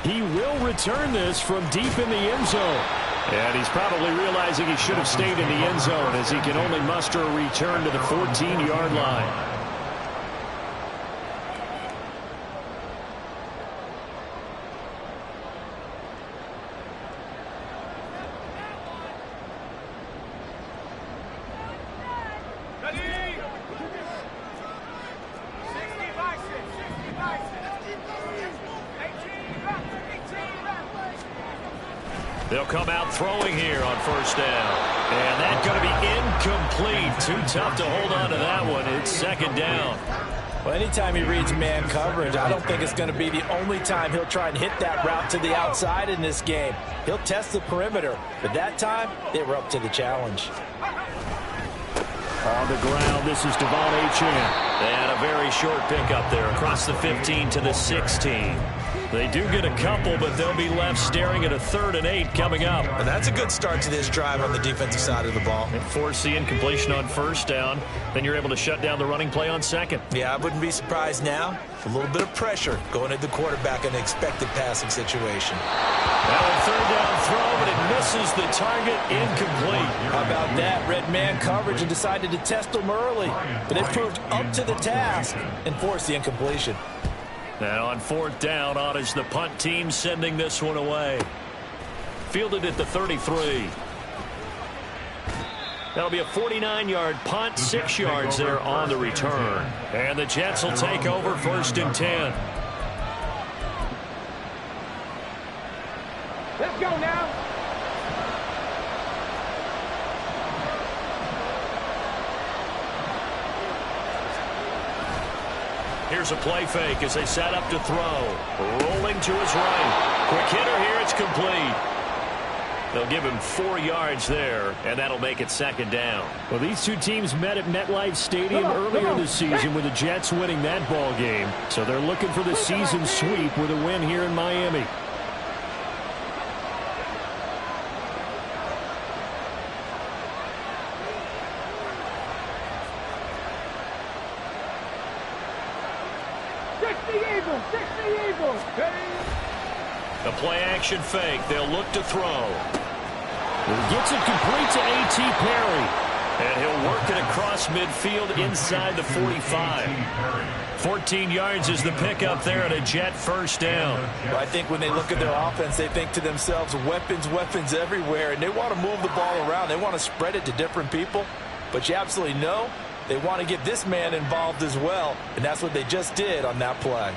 He will return this from deep in the end zone. And he's probably realizing he should have stayed in the end zone as he can only muster a return to the 14-yard line. They'll come out throwing here on first down. And that's going to be incomplete. Too tough to hold on to that one. It's second down. Well, anytime he reads man coverage, I don't think it's going to be the only time he'll try and hit that route to the outside in this game. He'll test the perimeter. But that time, they were up to the challenge. On the ground, this is Devon Achane. And a very short pickup there across the 15 to the 16. They do get a couple, but they'll be left staring at a 3rd and 8 coming up. And that's a good start to this drive on the defensive side of the ball. And force the incompletion on first down. Then you're able to shut down the running play on second. Yeah, I wouldn't be surprised now. A little bit of pressure going at the quarterback in an expected passing situation. Now a 3rd down throw, but it misses the target, incomplete. How about that? Red man coverage and decided to test them early. But they proved up to the task and forced the incompletion. And on 4th down, on is the punt team sending this one away. Fielded at the 33. That'll be a 49-yard punt, 6 yards there on the return. And the Jets will take over 1st and 10. Let's go now. Here's a play fake as they set up to throw. Rolling to his right. Quick hitter here. It's complete. They'll give him 4 yards there, and that'll make it 2nd down. Well, these two teams met at MetLife Stadium earlier this season with the Jets winning that ball game. So they're looking for the season sweep with a win here in Miami. A play-action fake. They'll look to throw. He gets it complete to A.T. Perry. And he'll work it across midfield inside the 45. 14 yards is the pickup there at a Jet 1st down. Well, I think when they look at their offense, they think to themselves, weapons, weapons everywhere. And they want to move the ball around. They want to spread it to different people. But you absolutely know they want to get this man involved as well. And that's what they just did on that play.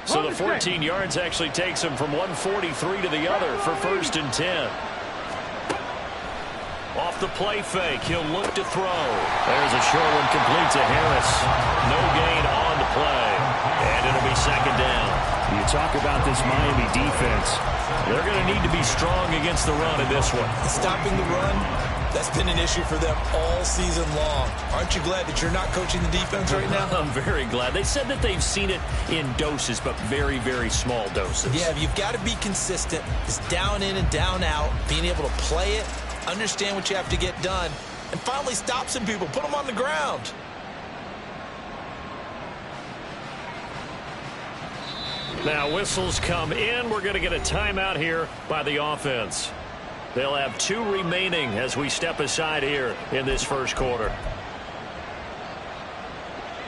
So the 14 yards actually takes him from 143 to the other for 1st and 10. Off the play fake, he'll look to throw. There's a short one complete to Harris. No gain on the play. And it'll be 2nd down. You talk about this Miami defense. They're going to need to be strong against the run in this one. Stopping the run, that's been an issue for them all season long. Aren't you glad that you're not coaching the defense right now? I'm very glad. They said that they've seen it in doses, but very, very small doses. Yeah, you've got to be consistent. It's down in and down out, being able to play it, understand what you have to get done, and finally stop some people, put them on the ground. Now whistles come in. We're going to get a timeout here by the offense. They'll have 2 remaining as we step aside here in this 1st quarter.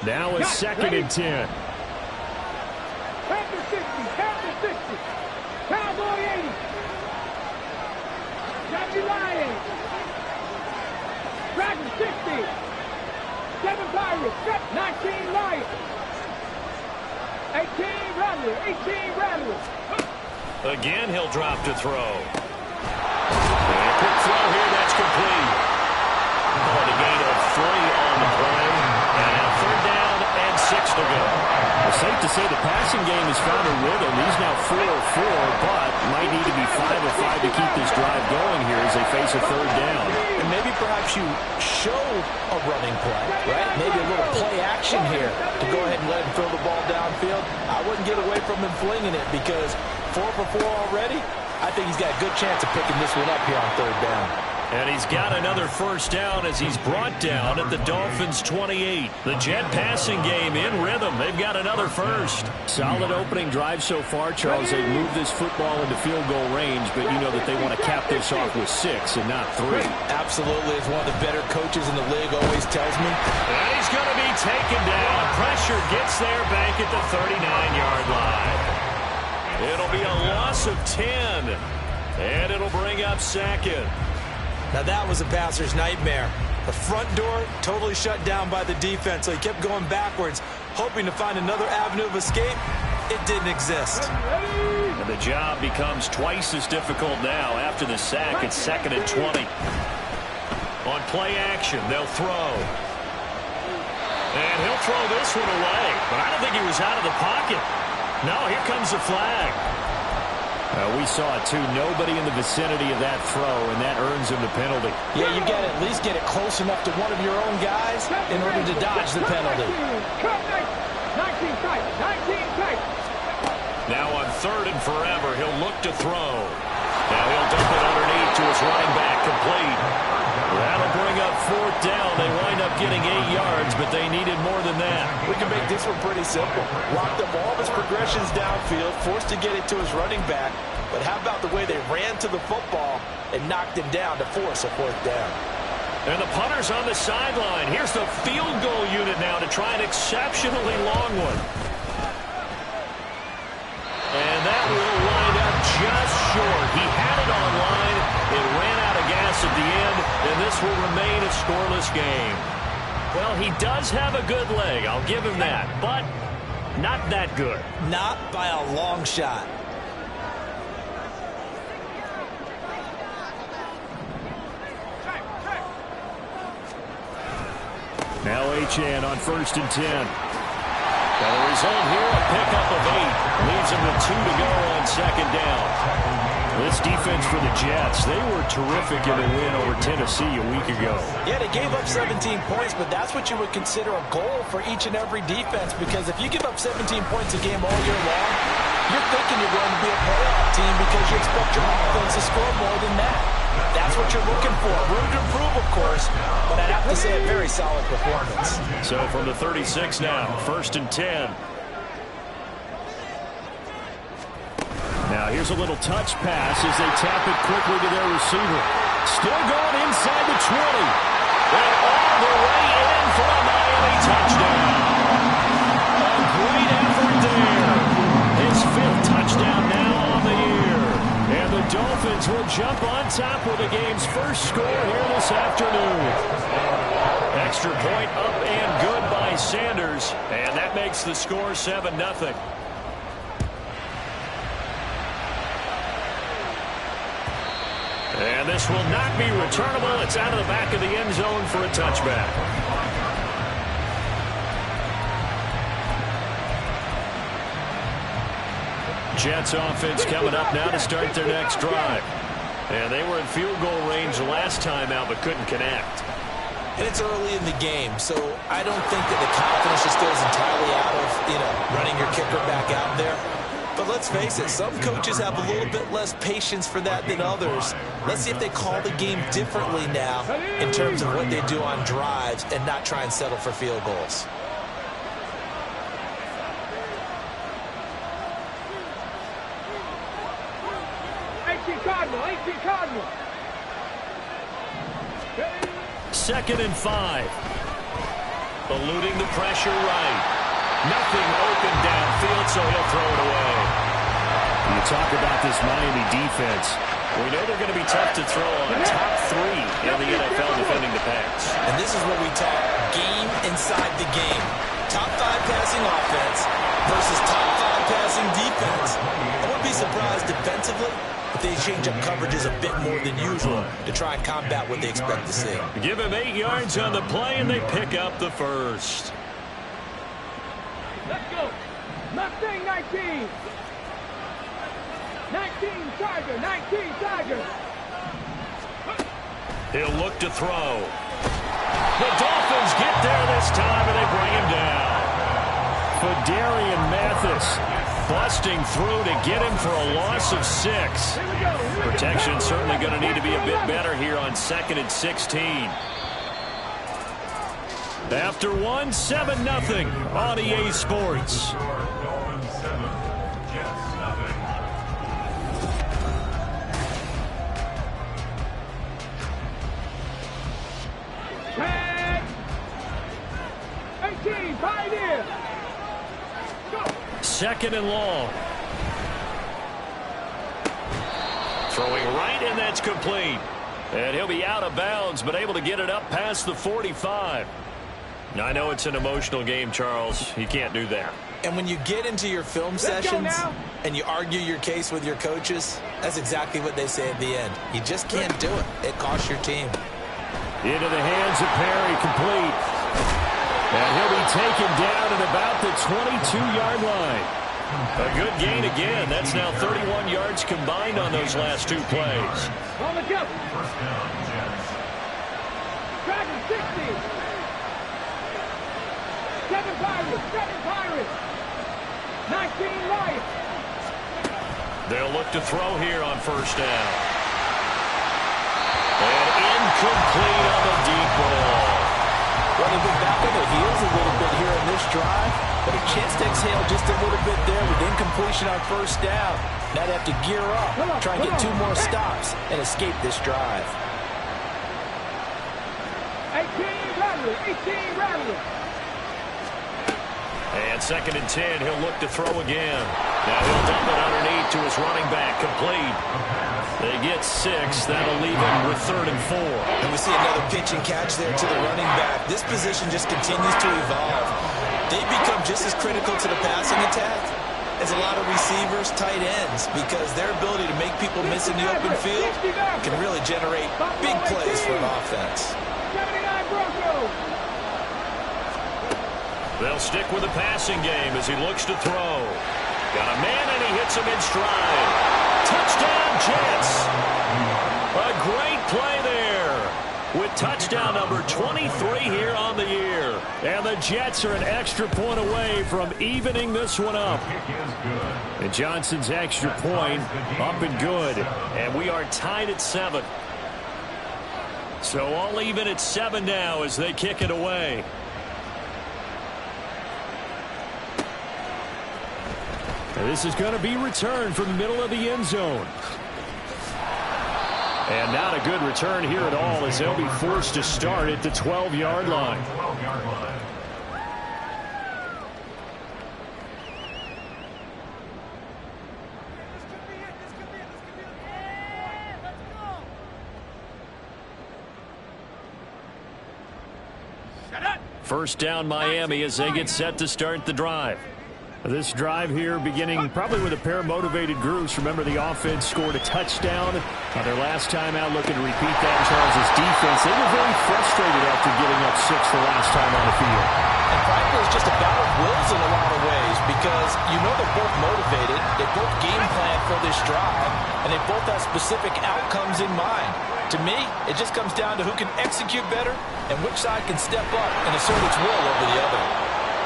Now it's 2nd and 10. Panther 60, Panther 60, Cowboy 80, Jockey Lion, Dragon 60, 7 Pirates, 19 Lions, 18 Rattlers, 18 Rattlers. Again, he'll drop to throw. And a quick throw here, that's complete. Call it a gain of 3 on the play. And now 3rd down and 6 to go. It's safe to say the passing game has found a rhythm. He's now 4 of 4, but might need to be 5 of 5 to keep this drive going here as they face a 3rd down. And maybe perhaps you show a running play, right? Maybe a little play action here to go ahead and let him throw the ball downfield. I wouldn't get away from him flinging it because 4 for 4 already. I think he's got a good chance of picking this one up here on 3rd down. And he's got another first down as he's brought down at the Dolphins' 28. The Jet passing game in rhythm. They've got another first. Solid opening drive so far, Charles. They've moved this football into field goal range, but you know that they want to cap this off with 6 and not 3. Absolutely. As one of the better coaches in the league always tells me. And he's going to be taken down. Pressure gets there back at the 39-yard line. It'll be a loss of 10. And it'll bring up second. Now that was a passer's nightmare. The front door totally shut down by the defense, so he kept going backwards, hoping to find another avenue of escape. It didn't exist. And the job becomes twice as difficult now after the sack. It's 2nd and 20. On play action, they'll throw. And he'll throw this one away. But I don't think he was out of the pocket. No, here comes the flag. We saw it, too. Nobody in the vicinity of that throw, and that earns him the penalty. Yeah, you got to at least get it close enough to one of your own guys in order to dodge the penalty. 19 tight. Now on 3rd and forever, he'll look to throw. Now he'll dump it underneath to his running back, complete. That'll bring up 4th down. They wind up getting 8 yards, but they needed more than that. We can make this one pretty simple. Locked up all of his progressions downfield, forced to get it to his running back. But how about the way they ran to the football and knocked him down to force a 4th down? And the punter's on the sideline. Here's the field goal unit now to try an exceptionally long one. And that will wind up just short. He had it on line. It ran out of gas at the end, and this will remain a scoreless game. Well, he does have a good leg. I'll give him that, but not that good. Not by a long shot. Now HN on 1st and 10. Now the result here, a pickup of 8. Leaves him with 2 to go on 2nd down. This defense for the Jets, they were terrific in the win over Tennessee a week ago. Yeah, they gave up 17 points, but that's what you would consider a goal for each and every defense, because if you give up 17 points a game all year long, you're thinking you're going to be a playoff team because you expect your offense to score more than that. That's what you're looking for. Room to improve, of course, but I'd have to say a very solid performance. So from the 36 now, 1st and 10. Now here's a little touch pass as they tap it quickly to their receiver. Still going inside the 20. And all the way in for a Miami touchdown. A great effort there. His 5th touchdown now on the year. And the Dolphins will jump on top with the game's first score here this afternoon. Extra point up and good by Sanders. And that makes the score 7-0. And this will not be returnable. It's out of the back of the end zone for a touchback. Jets offense coming up now to start their next drive. And they were in field goal range last time out, but couldn't connect. And it's early in the game, so I don't think that the confidence just goes entirely out of, running your kicker back out there. But let's face it, some coaches have a little bit less patience for that than others. Let's see if they call the game differently now in terms of what they do on drives and not try and settle for field goals. Cardinal. 2nd and 5. Eluding the pressure right. Nothing open downfield, so he'll throw it away. You talk about this Miami defense. We know they're going to be tough to throw on. Top 3 in the NFL defending the pass. And this is where we talk game inside the game. Top 5 passing offense versus top 5 passing defense. I wouldn't be surprised defensively if they change up coverages a bit more than usual to try and combat what they expect to see. Give him 8 yards on the play, and they pick up the first. Let's go. Mustang 19. 19 Tiger. He'll look to throw. The Dolphins get there this time, and they bring him down. Fadarian Mathis busting through to get him for a loss of 6. Protection certainly going to need to be a bit better here on 2nd and 16. After 1, 7-0 on EA Sports. Tag. 18, Pioneer. Go. 2nd and long. Throwing right, and that's complete. And he'll be out of bounds, but able to get it up past the 45. Now, I know it's an emotional game, Charles. You can't do that. And when you get into your film sessions and you argue your case with your coaches, that's exactly what they say at the end. You just can't do it. It costs your team. Into the hands of Perry, complete. And he'll be taken down at about the 22-yard line. A good gain again. That's now 31 yards combined on those last 2 plays. On the jump. Dragon 60. 7 Pirates. 19 Lions. They'll look to throw here on 1st down. And incomplete on the deep ball. Well, they've been back on their heels a little bit here in this drive, but a chance to exhale just a little bit there with incompletion on 1st down. Now they have to gear up, try and get 2 more stops, and escape this drive. 18 Rattler. And 2nd and 10, he'll look to throw again. Now he'll dump it underneath to his running back, complete. They get 6. That'll leave him with 3rd and 4. And we see another pitch and catch there to the running back. This position just continues to evolve. They become just as critical to the passing attack as a lot of receivers, tight ends, because their ability to make people miss in the open field can really generate big plays for an offense. 79 Broncos. They'll stick with the passing game as he looks to throw. Got a man, and he hits him in stride. Touchdown, Jets. A great play there with touchdown number 23 here on the year. And the Jets are an extra point away from evening this one up. And Johnson's extra point up and good. And we are tied at 7. So all even at 7 now as they kick it away. This is going to be returned from the middle of the end zone. And not a good return here at all as they'll be forced to start at the 12-yard line. First down Miami as they get set to start the drive. This drive here beginning probably with a pair of motivated groups. Remember, the offense scored a touchdown on their last time out. Looking to repeat that in Charles' defense. They were very frustrated after giving up 6 the last time on the field. And frankly, it's just a battle of wills in a lot of ways because you know they're both motivated. They both game plan for this drive, and they both have specific outcomes in mind. To me, it just comes down to who can execute better and which side can step up and assert its will over the other.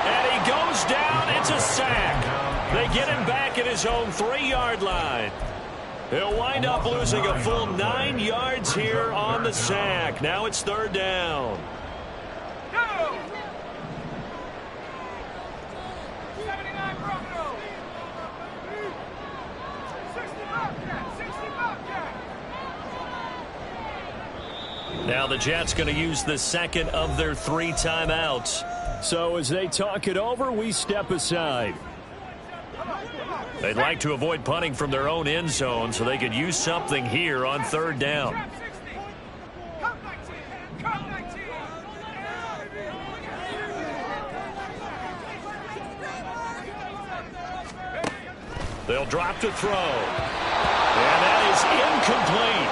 And he goes down. It's a sack. They get him back at his own 3-yard line. He'll wind up losing a full 9 yards here on the sack. Now it's 3rd down. Go! 79 Broncos. 60 Bobcat. Now the Jets going to use the second of their 3 timeouts. So as they talk it over, we step aside. They'd like to avoid punting from their own end zone so they could use something here on 3rd down. They'll drop to throw. And that is incomplete.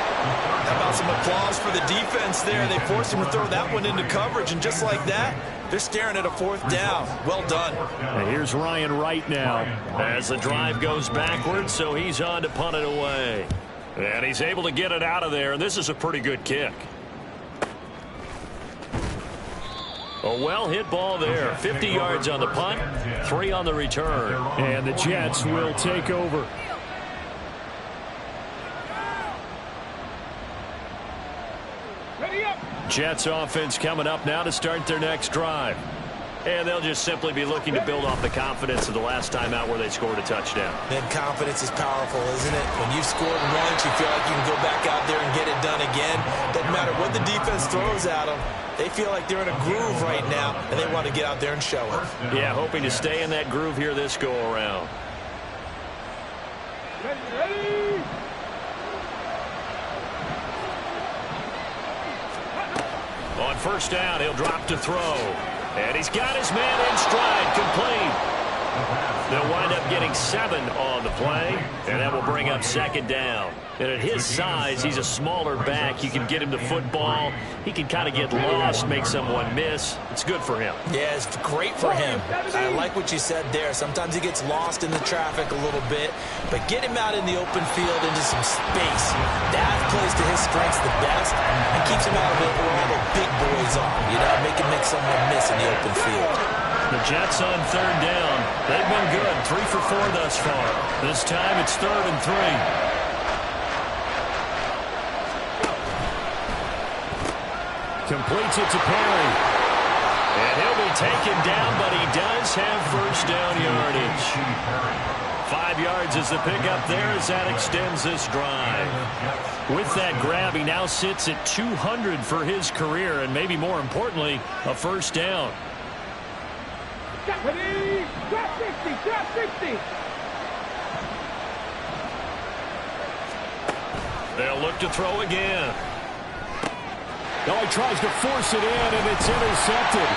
How about some applause for the defense there? They forced him to throw that one into coverage, and just like that, they're staring at a 4th down. Well done. And here's Ryan Wright now as the drive goes backwards, so he's on to punt it away. And he's able to get it out of there, and this is a pretty good kick. A well-hit ball there. 50 yards on the punt, 3 on the return. And the Jets will take over. Jets offense coming up now to start their next drive. And they'll just simply be looking to build off the confidence of the last time out where they scored a touchdown. And confidence is powerful, isn't it? When you've scored once, you feel like you can go back out there and get it done again. Doesn't matter what the defense throws at them. They feel like they're in a groove right now, and they want to get out there and show it. Yeah, hoping to stay in that groove here this go-around. Ready. On first down, he'll drop to throw. And he's got his man in stride, complete. They'll wind up getting 7 on the play, and that will bring up second down. And at his size, he's a smaller back. You can get him the football. He can kind of get lost, make someone miss. It's good for him. Yeah, it's great for him. I like what you said there. Sometimes he gets lost in the traffic a little bit, but get him out in the open field into some space. That plays to his strengths the best and keeps him out of it where all the big boys are. You know, make someone miss in the open field. The Jets on third down. They've been good, 3 for 4 thus far. This time it's 3rd and 3. Completes it to Perry. And he'll be taken down, but he does have first down yardage. 5 yards is the pickup there as that extends this drive. With that grab, he now sits at 200 for his career, and maybe more importantly, a first down. Ready. Drop 60. Drop 60. They'll look to throw again. Oh, he tries to force it in, and it's intercepted.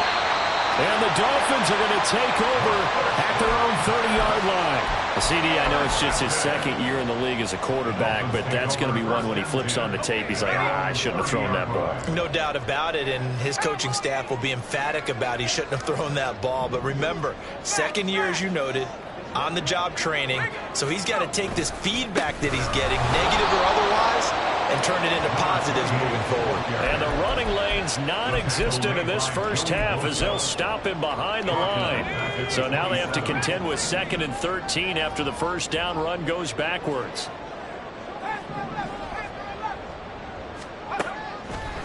And the Dolphins are going to take over at their own 30-yard line. CD, I know it's just his second year in the league as a quarterback, but that's going to be one when he flips on the tape. He's like, I shouldn't have thrown that ball. No doubt about it, and his coaching staff will be emphatic about he shouldn't have thrown that ball. But remember, second year, as you noted, on-the-job training, so he's got to take this feedback that he's getting, negative or otherwise, and turn it into positives moving forward. And the running lane's non-existent in this first half as they'll stop him behind the line. So now they have to contend with 2nd and 13 after the first down run goes backwards.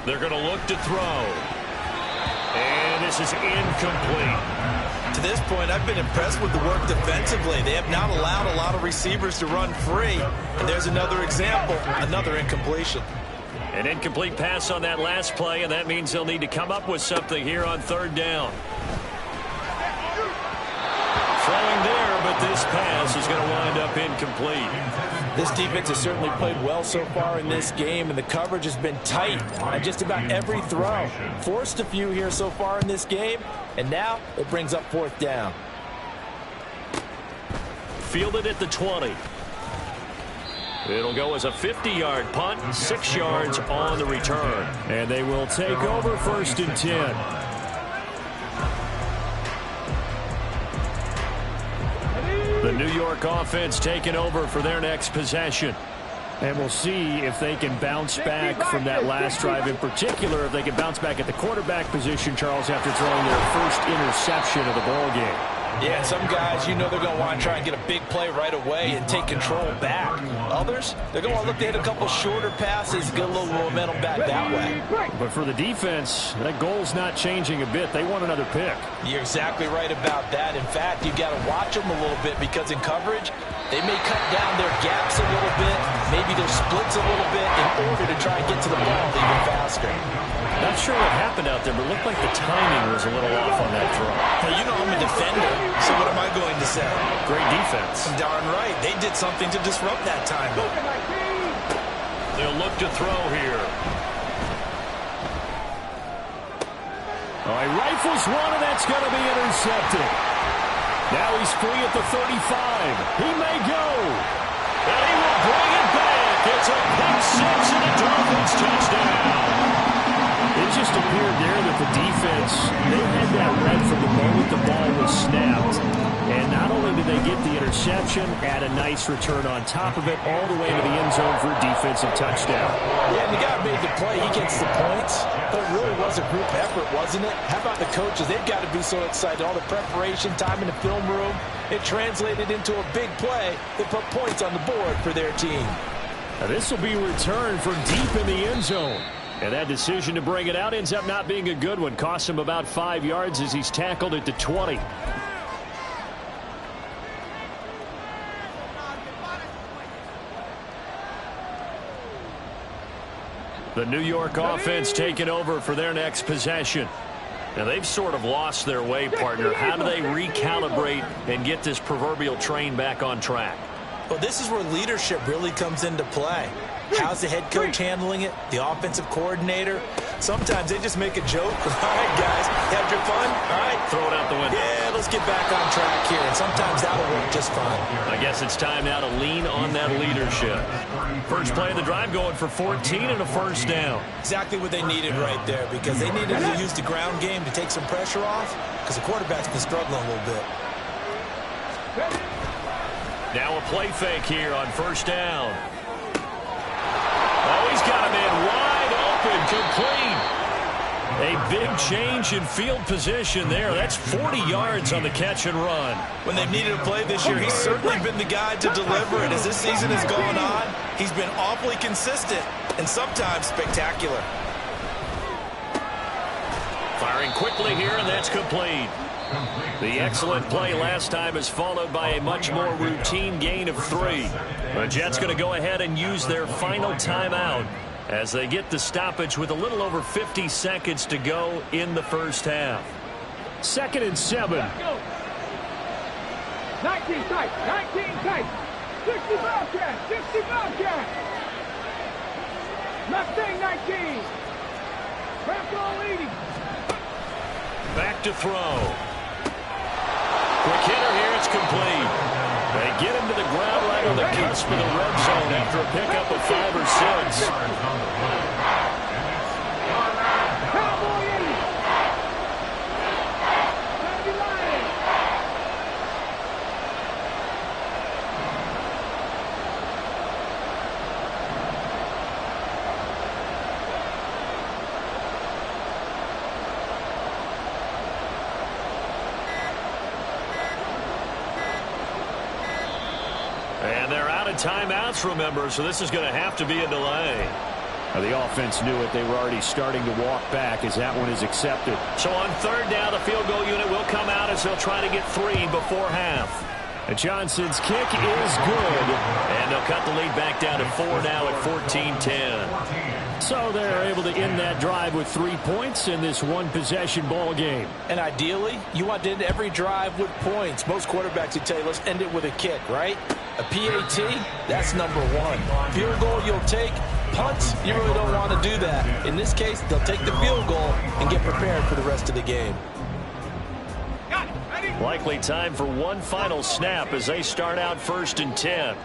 They're going to look to throw. And this is incomplete. To this point, I've been impressed with the work defensively. They have not allowed a lot of receivers to run free. And there's another example, another incompletion. An incomplete pass on that last play, and that means they'll need to come up with something here on third down. Throwing there, but this pass is going to wind up incomplete. This defense has certainly played well so far in this game, and the coverage has been tight on just about every throw. Forced a few here so far in this game, and now it brings up 4th down. Fielded at the 20. It'll go as a 50-yard punt, 6 yards on the return. And they will take over 1st and 10. The New York offense taking over for their next possession. And we'll see if they can bounce back from that last drive, in particular, if they can bounce back at the quarterback position, Charles, after throwing their first interception of the ball game. Yeah, some guys, you know they're going to want to try and get a big play right away and take control back. Others, they're going to want to look to hit a couple shorter passes, get a little momentum back that way. But for the defense, that goal's not changing a bit. They want another pick. You're exactly right about that. In fact, you've got to watch them a little bit because in coverage, they may cut down their gaps a little bit, maybe their splits a little bit in order to try and get to the ball even faster. Not sure what happened out there, but it looked like the timing was a little off on that throw. Well, you know I'm a defender, so what am I going to say? Great defense. Darn right. They did something to disrupt that timing. They'll look to throw here. All right, rifles one, and that's going to be intercepted. Now he's free at the 35. He may go. And he will bring it back. It's a pick six and a Dolphins touchdown. It just appeared there that the defense, they had that read from the moment the ball was snapped. And not only did they get the interception, add a nice return on top of it, all the way to the end zone for a defensive touchdown. Yeah, and the guy made the play. He gets the points. But it really was a group effort, wasn't it? How about the coaches? They've got to be so excited. All the preparation, time in the film room, it translated into a big play that put points on the board for their team. Now this will be returned from deep in the end zone. And that decision to bring it out ends up not being a good one. Costs him about 5 yards as he's tackled at the 20. The New York offense taking over for their next possession. Now, they've sort of lost their way, partner. How do they recalibrate and get this proverbial train back on track? Well, this is where leadership really comes into play. How's the head coach handling it? The offensive coordinator? Sometimes they just make a joke. All right, guys, had your fun? All right. Throw it out the window. Yeah, let's get back on track here. And sometimes that'll work just fine. I guess it's time now to lean on that leadership. First play of the drive going for 14 and a first down. Exactly what they needed right there, because they needed to use the ground game to take some pressure off, because the quarterback's been struggling a little bit. Now a play fake here on first down. Oh, he's got him in wide open, complete. A big change in field position there. That's 40 yards on the catch and run. When they've needed a play this year, he's certainly been the guy to deliver it. As this season has gone on, he's been awfully consistent and sometimes spectacular. Firing quickly here, and that's complete. The excellent play last time is followed by a much more routine gain of 3. The Jets going to go ahead and use their final timeout as they get the stoppage with a little over 50 seconds to go in the first half. 2nd and 7. 19 tight, 19 tight. 60 Bobcat, 60 Bobcat. Mustang 19. Craft all 80. Back to throw. Quick hitter here, it's complete. They get him to the ground right on the cusp of the red zone after a pickup of 5 or 6. Cowboy 80. 79. And they're out of timeouts, remember, so this is going to have to be a delay. Now, the offense knew it. They were already starting to walk back as that one is accepted. So on third down, the field goal unit will come out as they'll try to get 3 before half. And Johnson's kick is good. And they'll cut the lead back down to 4 now at 14-10. So they're able to end that drive with 3 points in this one-possession ball game. And ideally, you want to end every drive with points. Most quarterbacks would tell you, let's end it with a kick, right? A PAT, that's number 1. Field goal you'll take. Punts, you really don't want to do that. In this case, they'll take the field goal and get prepared for the rest of the game. Likely time for one final snap as they start out 1st and 10.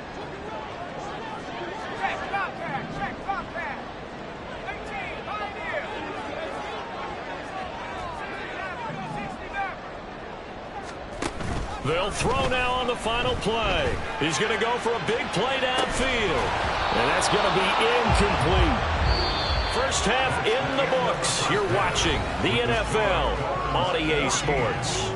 They'll throw now on the final play. He's going to go for a big play downfield. And that's going to be incomplete. First half in the books. You're watching the NFL on EA Sports.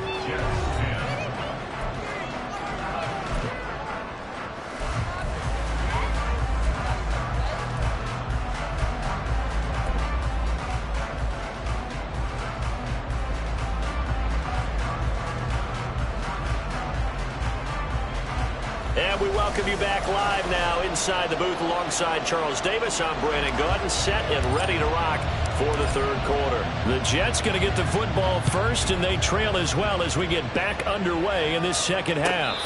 And we welcome you back live now inside the booth alongside Charles Davis. I'm Brandon Gaudin, set and ready to rock for the third quarter. The Jets going to get the football first, and they trail as well as we get back underway in this second half.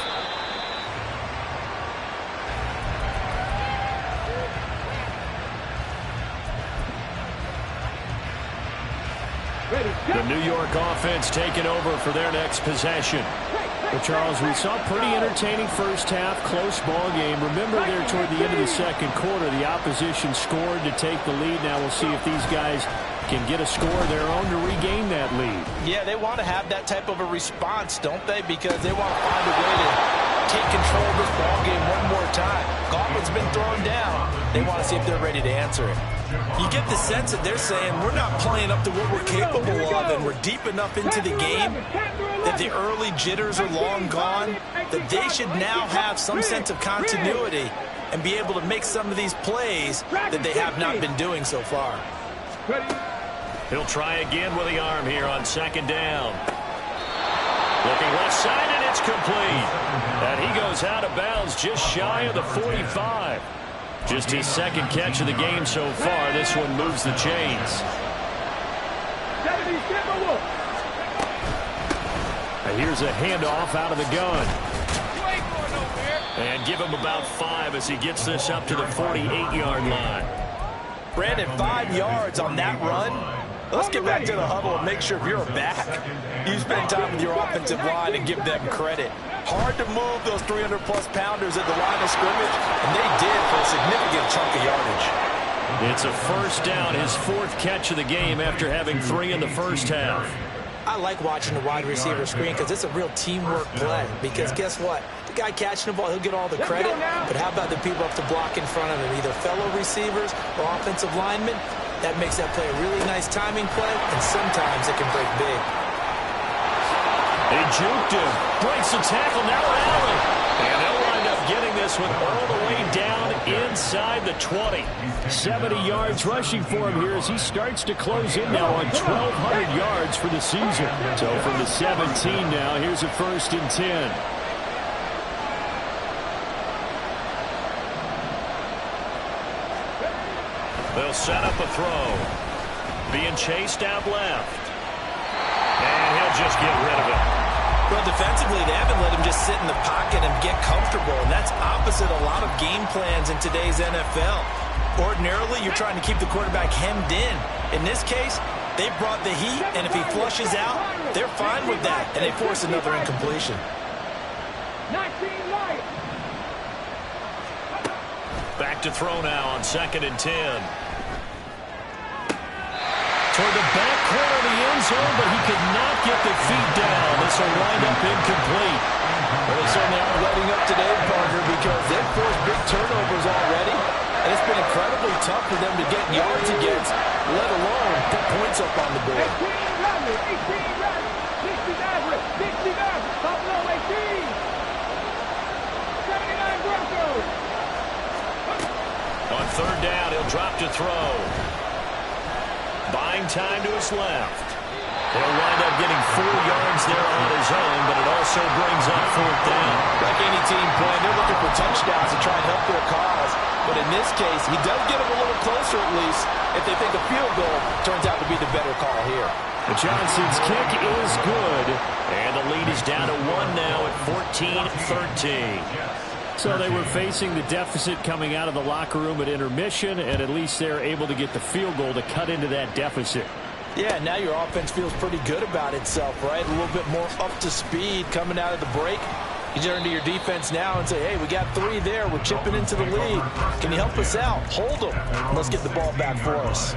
Ready, The New York offense taking over for their next possession. Hey, Well, Charles, we saw pretty entertaining first half, close ball game. Remember there toward the end of the second quarter, the opposition scored to take the lead. Now we'll see if these guys can get a score of their own to regain that lead. Yeah, they want to have that type of a response, don't they? Because they want to find a way to take control of this ball game one more time. Gauntlet's been thrown down. They want to see if they're ready to answer it. You get the sense that they're saying we're not playing up to what we're capable of, and we're deep enough into the game that the early jitters are long gone, that they should now have some sense of continuity and be able to make some of these plays that they have not been doing so far. He'll try again with the arm here on second down. Looking left side, and it's complete. And he goes out of bounds just shy of the 45. Just his second catch of the game so far. This one moves the chains. And here's a handoff out of the gun. And give him about 5 as he gets this up to the 48-yard line. Brandon, 5 yards on that run. Let's get back to the huddle and make sure if you're a back, you spend time with your offensive line and give them credit. Hard to move those 300-plus pounders at the line of scrimmage, and they did for a significant chunk of yardage. It's a first down, his 4th catch of the game after having 3 in the first half. I like watching the wide receiver screen because it's a real teamwork play. Because guess what? The guy catching the ball, he'll get all the credit. But how about the people up to block in front of him, either fellow receivers or offensive linemen? That makes that play a really nice timing play, and sometimes it can break big. They juked him. Breaks the tackle. Now Allen. And they'll wind up getting this one all the way down inside the 20. 70 yards rushing for him here as he starts to close in now on 1,200 yards for the season. So from the 17 now, here's a 1st and 10. They'll set up a throw. Being chased out left. And he'll just get rid of it. Well, defensively, they haven't let him just sit in the pocket and get comfortable, and that's opposite a lot of game plans in today's NFL. Ordinarily, you're trying to keep the quarterback hemmed in. In this case, they brought the heat, and if he flushes out, they're fine with that, and they force another incompletion. Back to throw now on 2nd and 10. Toward the back corner of the end zone, but he could not get the feet down. This will wind up incomplete. Well, they certainly aren't letting up today, partner, because they've forced big turnovers already, and it's been incredibly tough for them to get yards against, let alone put points up on the board. 18 runners, 60 Buffalo 18. 79 Broncos. On 3rd down, he'll drop to throw. Buying time to his left. He'll wind up getting 4 yards there on his own, but it also brings up 4th down. Like any team playing, they're looking for touchdowns to try and help their cause. But in this case, he does get them a little closer at least if they think a field goal turns out to be the better call here. But Johnson's kick is good. And the lead is down to 1 now at 14-13. So they were facing the deficit coming out of the locker room at intermission, and at least they're able to get the field goal to cut into that deficit. Yeah, now your offense feels pretty good about itself, right? A little bit more up to speed coming out of the break. You turn to your defense now and say, hey, we got 3 there. We're chipping into the lead. Can you help us out? Hold them. Let's get the ball back for us.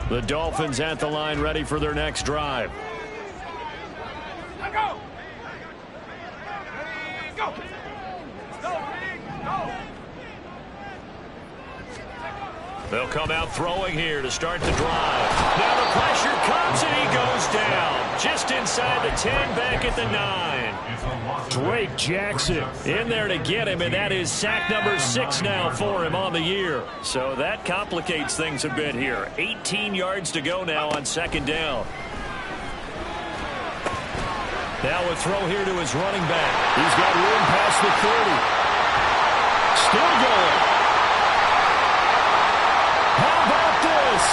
The Dolphins at the line ready for their next drive. Go! Go! They'll come out throwing here to start the drive. Now the pressure comes and he goes down. Just inside the 10, back at the 9. Drake Jackson in there to get him, and that is sack number 6 now for him on the year. So that complicates things a bit here. 18 yards to go now on 2nd down. Now a throw here to his running back. He's got room past the 30. Still going. How about this?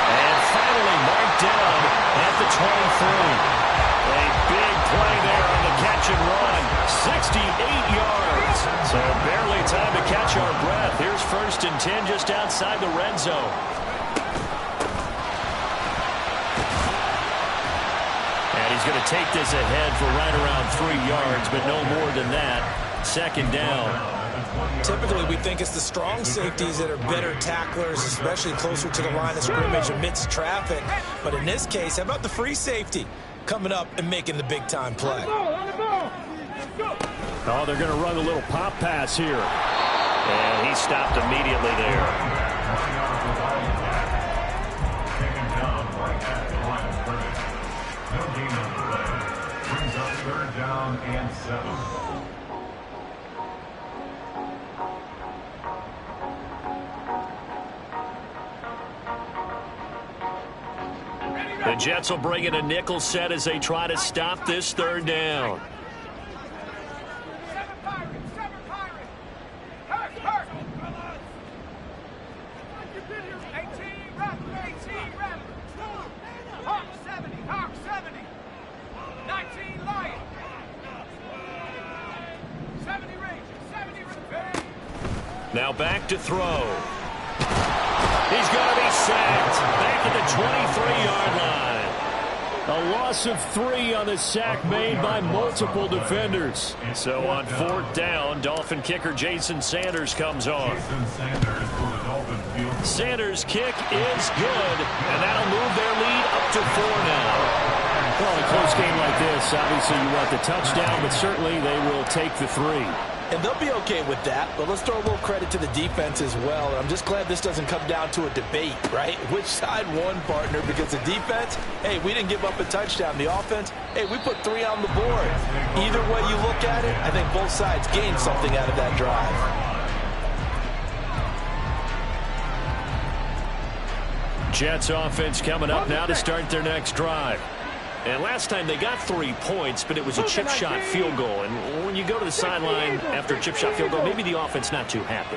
And finally marked down at the 23. A big play there on the catch and run. 68 yards. So barely time to catch our breath. Here's 1st and 10 just outside the red zone. And he's going to take this ahead for right around 3 yards, but no more than that. Second down. Typically, we think it's the strong safeties that are better tacklers, especially closer to the line of scrimmage amidst traffic. But in this case, how about the free safety coming up and making the big-time play? Oh, they're going to run a little pop pass here. And he stopped immediately there. Third down and 7. The Jets will bring in a nickel set as they try to stop this third down. Now back to throw. He's going to be sacked back at the 23-yard line. A loss of 3 on the sack made by multiple defenders. So on fourth down, Dolphin kicker Jason Sanders comes on. Sanders' kick is good, and that'll move their lead up to 4 now. Well, in a close game like this, obviously you want the touchdown, but certainly they will take the 3. And they'll be okay with that, but let's throw a little credit to the defense as well. I'm just glad this doesn't come down to a debate, right? Which side won, partner? Because the defense, hey, we didn't give up a touchdown. The offense, hey, we put 3 on the board. Either way you look at it, I think both sides gained something out of that drive. Jets offense coming up now to start their next drive. And last time they got 3 points, but it was a chip shot field goal. And when you go to the sideline after a chip shot field goal, maybe the offense not too happy.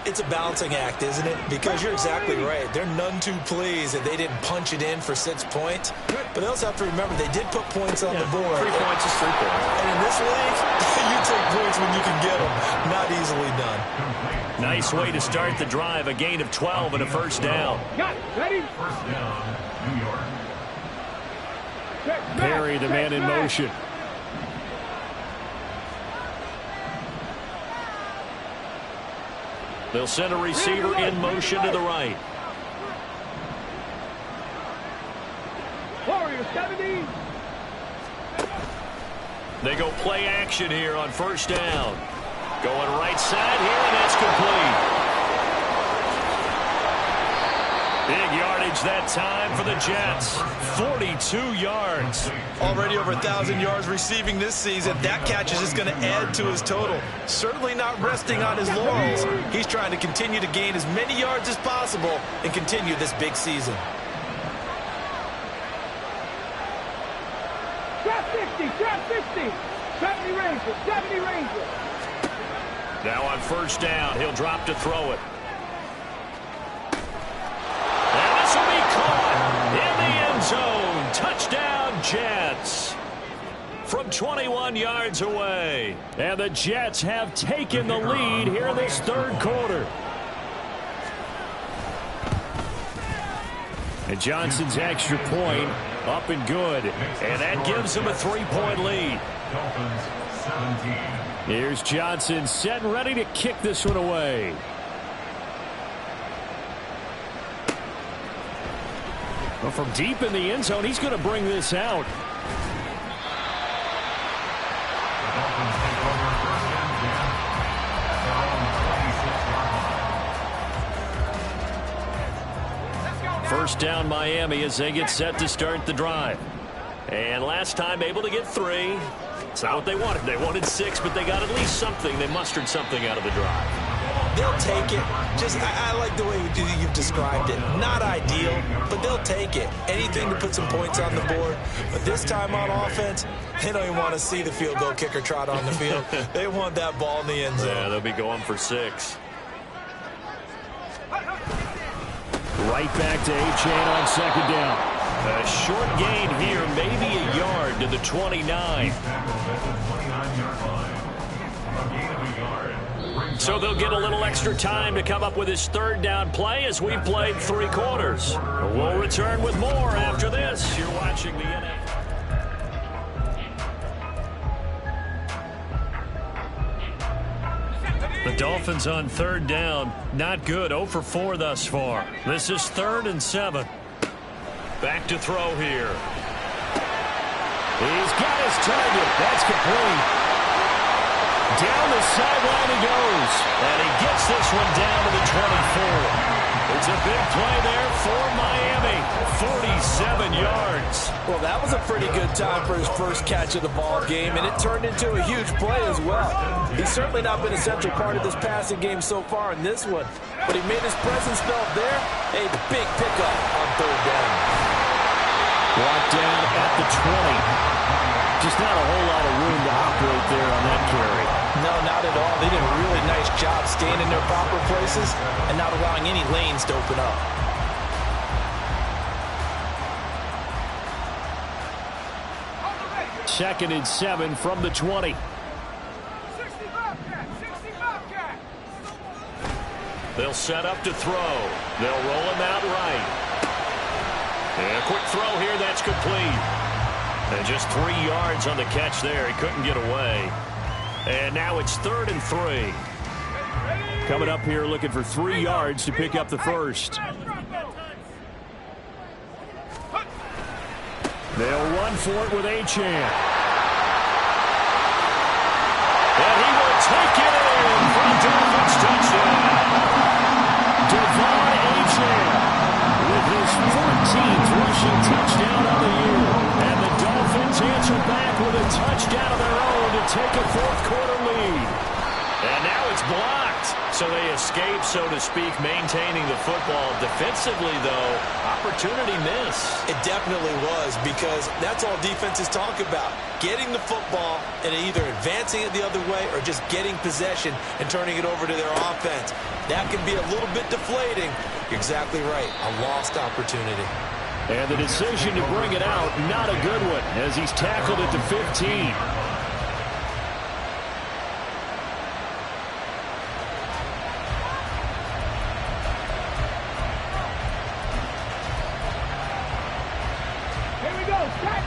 It's a balancing act, isn't it? Because you're exactly right. They're none too pleased that they didn't punch it in for 6 points. But they also have to remember they did put points on the board. 3 points is 3 points. And in this league, you take points when you can get them. Not easily done. Nice way to start the drive. A gain of 12 and a first down. Ready? First down, New York. Perry, the man in motion. They'll send a receiver in motion to the right. Warrior 70. They go play action here on first down. Going right side here, and that's complete. Big yardage that time for the Jets. 42 yards. Already over 1,000 yards receiving this season. That catch is just going to add to his total. Certainly not resting on his laurels. He's trying to continue to gain as many yards as possible and continue this big season. Drop 60. Drop 60. 70 Rangers. 70 Rangers. Now on first down, he'll drop to throw it. In the end zone, touchdown Jets from 21 yards away. And the Jets have taken the lead here in this third quarter. And Johnson's extra point up and good. And that gives them a 3-point lead. Dolphins 17. Here's Johnson set and ready to kick this one away. Well, from deep in the end zone, he's going to bring this out. First down Miami as they get set to start the drive. And last time able to get 3. It's not what they wanted. They wanted 6, but they got at least something. They mustered something out of the drive. They'll take it. I like the way you've described it. Not ideal, but they'll take it. Anything to put some points on the board. But this time on offense, they don't even want to see the field goal kicker trot on the field. They want that ball in the end zone. Yeah, they'll be going for 6. Right back to A-Chain on second down. A short gain here, maybe a yard to the 29. So they'll get a little extra time to come up with his third down play as we played 3 quarters. We'll return with more after this. You're watching the NFL. The Dolphins on third down. Not good. 0 for 4 thus far. This is 3rd and 7. Back to throw here. He's got his target. That's complete. Down the sideline he goes. And he gets this one down to the 24. It's a big play there for Miami. 47 yards. Well, that was a pretty good time for his first catch of the ball game, and it turned into a huge play as well. He's certainly not been a central part of this passing game so far in this one, but he made his presence felt there. A big pickup on third down. Brought down at the 20. Just not a whole lot of room to operate there on that carry. No, not at all. They did a really nice job staying in their proper places and not allowing any lanes to open up. Second and 7 from the 20. 65 cat, 65 cat. They'll set up to throw. They'll roll him out right. And a quick throw here. That's complete. And just 3 yards on the catch there. He couldn't get away. And now it's 3rd and 3. Coming up here looking for 3 yards to pick up the first. They'll run for it with Achane. And he will take it in for a Dolphins touchdown. Devon Achane with his 14th rushing touchdown of the year. And the Dolphins answer back with a touchdown of their own to take a fourth-quarter lead. And now it's blocked. So they escape, so to speak, maintaining the football. Defensively, though, opportunity miss. It definitely was, because that's all defenses talk about. Getting the football and either advancing it the other way or just getting possession and turning it over to their offense. That can be a little bit deflating. You're exactly right. A lost opportunity. And the decision to bring it out, not a good one, as he's tackled at the 15.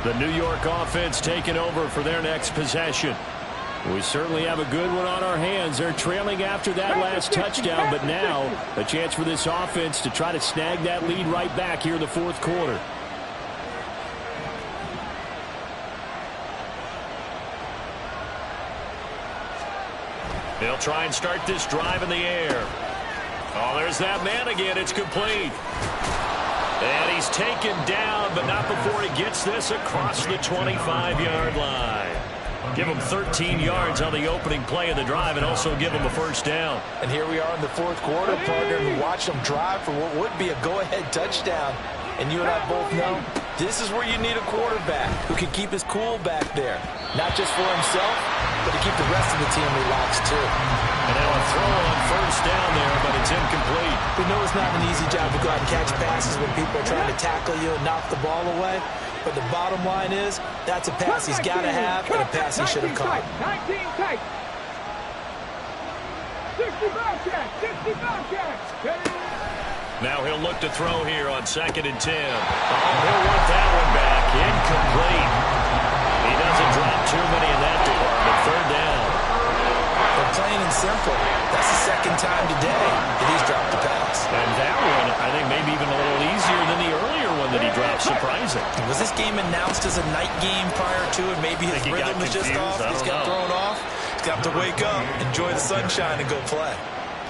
The New York offense taking over for their next possession. We certainly have a good one on our hands. They're trailing after that last touchdown, but now a chance for this offense to try to snag that lead right back here in the fourth quarter. They'll try and start this drive in the air. Oh, there's that man again. It's complete. And he's taken down, but not before he gets this across the 25-yard line. Give him 13 yards on the opening play of the drive and also give him a first down. And here we are in the fourth quarter, partner, and watch them drive for what would be a go-ahead touchdown. And you and I both know this is where you need a quarterback who can keep his cool back there. Not just for himself, but to keep the rest of the team relaxed too. And now a throw on first down there, but it's incomplete. We know it's not an easy job to go out and catch passes when people are trying to tackle you and knock the ball away. But the bottom line is, that's a pass he's got to have and a pass he should have caught. 19 tight. 65 cat, 65 cat. Now he'll look to throw here on 2nd and 10. Oh, he'll want that one back. Incomplete. He doesn't drop too many in that department. 3rd down. But plain and simple, that's the second time today that he's dropped the pass. And that one, I think, maybe even a little easier than the earlier one that he dropped. Surprising. Was this game announced as a night game prior to it? Maybe his rhythm was just off. He's got thrown off. He's got to wake up, enjoy the sunshine, and go play.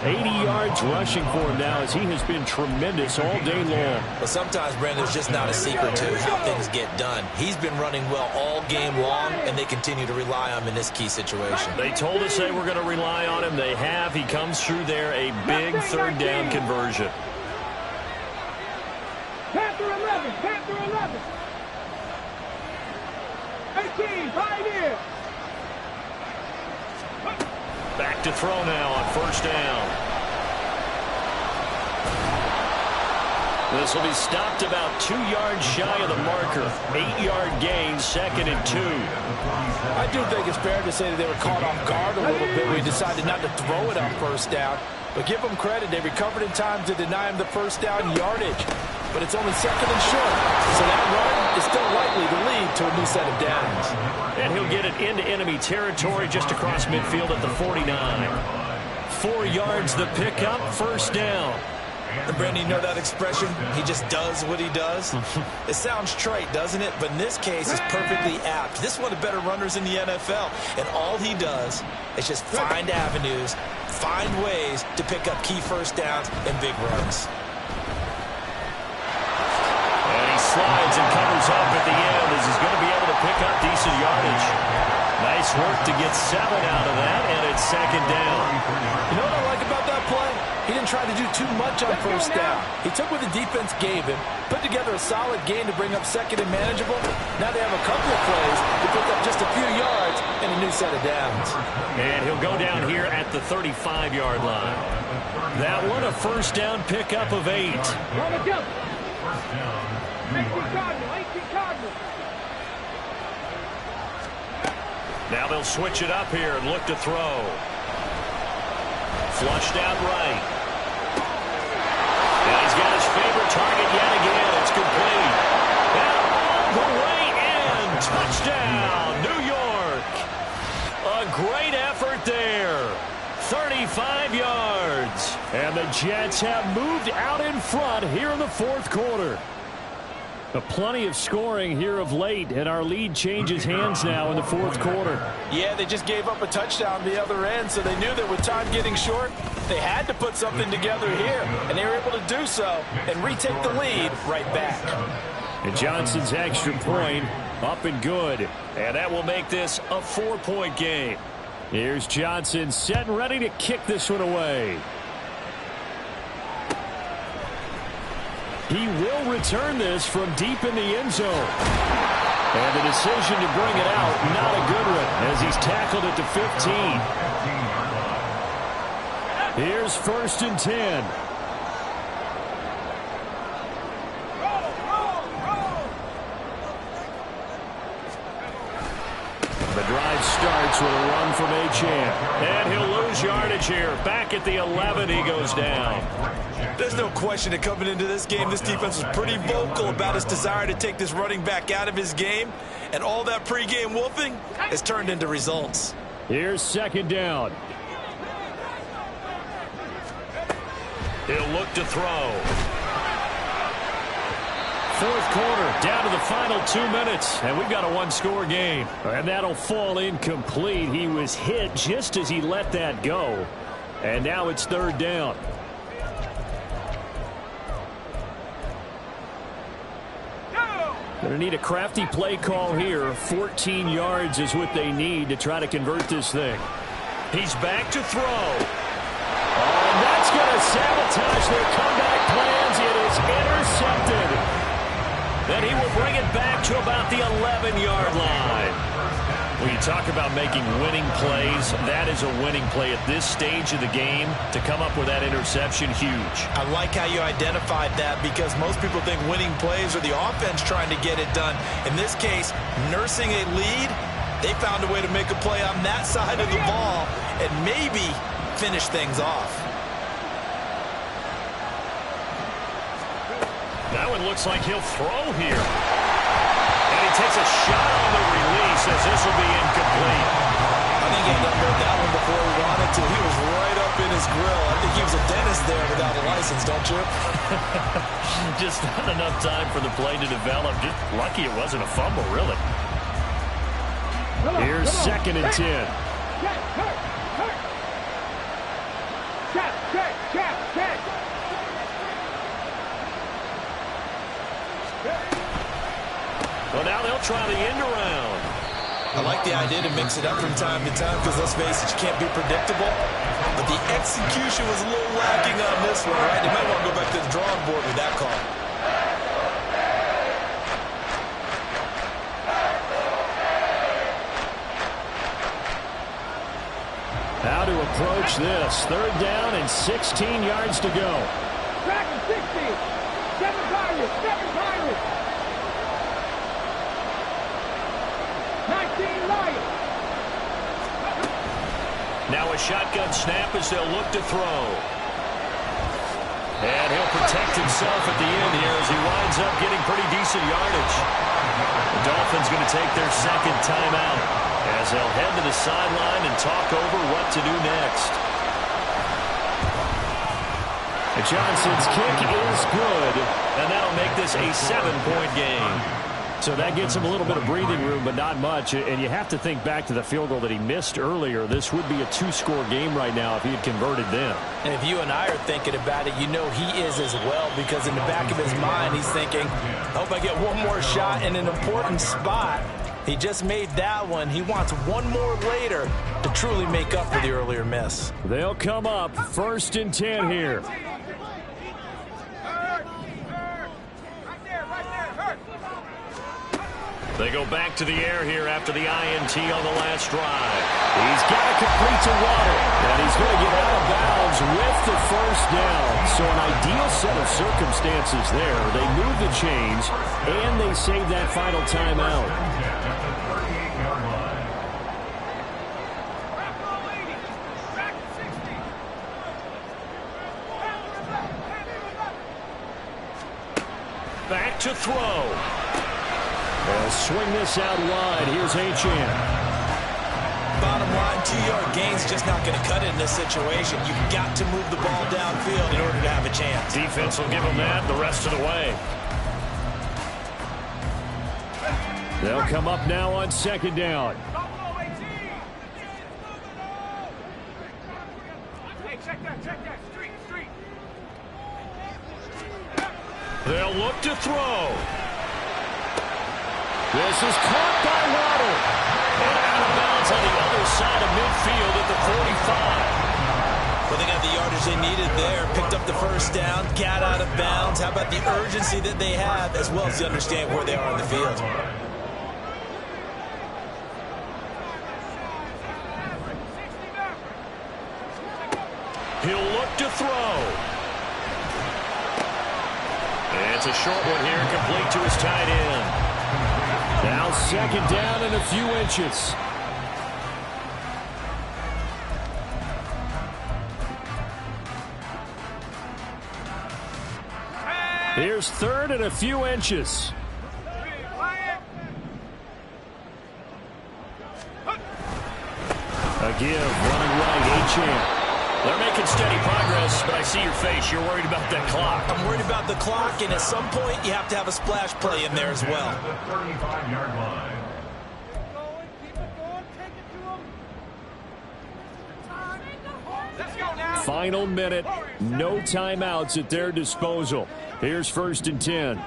80 yards rushing for him now, as he has been tremendous all day long. But sometimes, Brandon, there's just not a secret to how things get done. He's been running well all game long, and they continue to rely on him in this key situation. They told us they were going to rely on him. They have. He comes through there, a big 3rd down conversion. Panther 11, Panther 11. 18, Pioneer. Back to throw now on first down. This will be stopped about 2 yards shy of the marker. 8-yard gain, 2nd and 2. I do think it's fair to say that they were caught off guard a little bit. We decided not to throw it on first down. But give them credit. They recovered in time to deny him the first down yardage. But it's only 2nd and short. So that run is still likely to lead to a new set of downs. And he'll get it into enemy territory just across midfield at the 49. 4 yards the pickup, first down. And Brandon, you know that expression? He just does what he does. It sounds trite, doesn't it? But in this case, it's perfectly apt. This is one of the better runners in the NFL. And all he does is just find avenues, find ways to pick up key first downs and big runs. And he slides and covers up at the end as he's going to be able to pick up decent yardage. Nice work to get 7 out of that, and it's second down. You know what I like about that play? He didn't try to do too much on first down. He took what the defense gave him, put together a solid game to bring up second and manageable. Now they have a couple of plays to pick up just a few yards and a new set of downs. And he'll go down here at the 35-yard line. That one a first down pickup of 8. Run it up. 18 Cardinal, 18 Cardinal. Now they'll switch it up here and look to throw. Flushed out right. And he's got his favorite target yet again. It's complete. And all the way in. Touchdown, New York. A great effort there. 35 yards. And the Jets have moved out in front here in the fourth quarter. But plenty of scoring here of late, and our lead changes hands now in the fourth quarter. Yeah, they just gave up a touchdown the other end, so they knew that with time getting short, they had to put something together here, and they were able to do so and retake the lead right back. And Johnson's extra point up and good. And that will make this a 4-point game. Here's Johnson set and ready to kick this one away. He will return this from deep in the end zone. And the decision to bring it out, not a good one, as he's tackled it to 15. Here's 1st and 10. The drive starts with a run from Achane. And he'll lose yardage here. Back at the 11, he goes down. There's no question that coming into this game, this defense was pretty vocal about its desire to take this running back out of his game. And all that pregame wolfing has turned into results. Here's 2nd down. He'll look to throw. Fourth quarter, down to the final 2 minutes, and we've got a one-score game. And that'll fall incomplete. He was hit just as he let that go. And now it's 3rd down. Going to need a crafty play call here. 14 yards is what they need to try to convert this thing. He's back to throw. Oh, and that's going to sabotage their comeback plans. It is intercepted. Then he will bring it back to about the 11-yard line. When you talk about making winning plays, that is a winning play at this stage of the game. To come up with that interception, huge. I like how you identified that, because most people think winning plays are the offense trying to get it done. In this case, nursing a lead, they found a way to make a play on that side of the ball and maybe finish things off. That one looks like he'll throw here. And he takes a shot on the release as this will be incomplete. I think he had unload that one before he wanted to. He was right up in his grill. I think he was a dentist there without a license, don't you? Just not enough time for the play to develop. Just lucky it wasn't a fumble, really. Here's 2nd and 10. Check, check, check, check. Well, now they'll try the end around. I like the idea to mix it up from time to time, because let's face it, you can't be predictable. But the execution was a little lacking on this one, right? They might want to go back to the drawing board with that call. How to approach this. 3rd down and 16 yards to go. Back and 60. 7 Pirates, 7 Pirates. 19 Lions. Now a shotgun snap as they'll look to throw. And he'll protect himself at the end here as he winds up getting pretty decent yardage. The Dolphins going to take their 2nd timeout as they'll head to the sideline and talk over what to do next. Johnson's kick is good. And that'll make this a 7-point game. So that gets him a little bit of breathing room, but not much. And you have to think back to the field goal that he missed earlier. This would be a 2-score game right now if he had converted them. And if you and I are thinking about it, you know he is as well, because in the back of his mind, he's thinking, I hope I get one more shot in an important spot. He just made that one. He wants one more later to truly make up for the earlier miss. They'll come up 1st and 10 here. They go back to the air here after the INT on the last drive. He's got to complete to Waddle. And he's going to get out of bounds with the 1st down. So an ideal set of circumstances there. They move the chains, and they save that final timeout. Back to throw. They'll swing this out wide. Here's Achane. Bottom line, 2-yard gain's just not going to cut it in this situation. You've got to move the ball downfield in order to have a chance. Defense will give them that the rest of the way. They'll come up now on 2nd down. They'll look to throw. This is caught by Waddle. And out of bounds on the other side of midfield at the 45. Well, they got the yardage they needed there. Picked up the 1st down, got out of bounds. How about the urgency that they have, as well as to understand where they are on the field? He'll look to throw. It's a short one here, complete to his tight end. Now 2nd down and a few inches. Here's 3rd and a few inches. A give, running right, Achane. They're making steady progress, but I see your face. You're worried about that clock. I'm worried about the clock, and at some point, you have to have a splash play in there as well. The 35-yard line. Final minute, no timeouts at their disposal. Here's 1st and 10.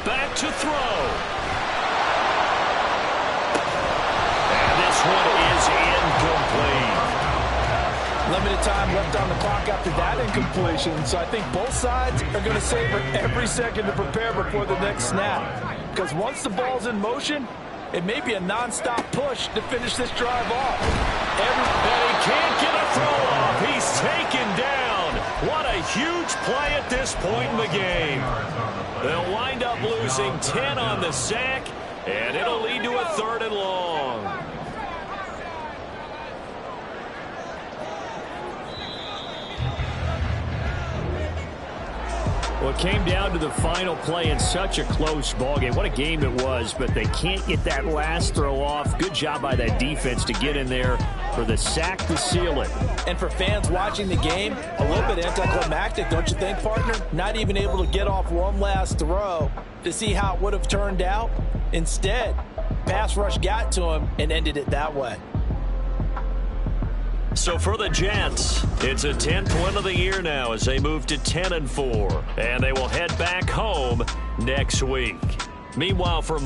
Back to throw. And this one is incomplete. Limited time left on the clock after that incompletion, so I think both sides are going to savor every second to prepare before the next snap. Because once the ball's in motion, it may be a nonstop push to finish this drive off. And he can't get a throw off. He's taken down. What a huge play at this point in the game. They'll wind up losing 10 on the sack, and it'll lead to a 3rd and long. Well, it came down to the final play in such a close ballgame. What a game it was, but they can't get that last throw off. Good job by that defense to get in there for the sack to seal it. And for fans watching the game, a little bit anticlimactic, don't you think, partner? Not even able to get off one last throw to see how it would have turned out. Instead, pass rush got to him and ended it that way. So for the Jets, it's a 10th win of the year now as they move to 10-4, and they will head back home next week. Meanwhile, for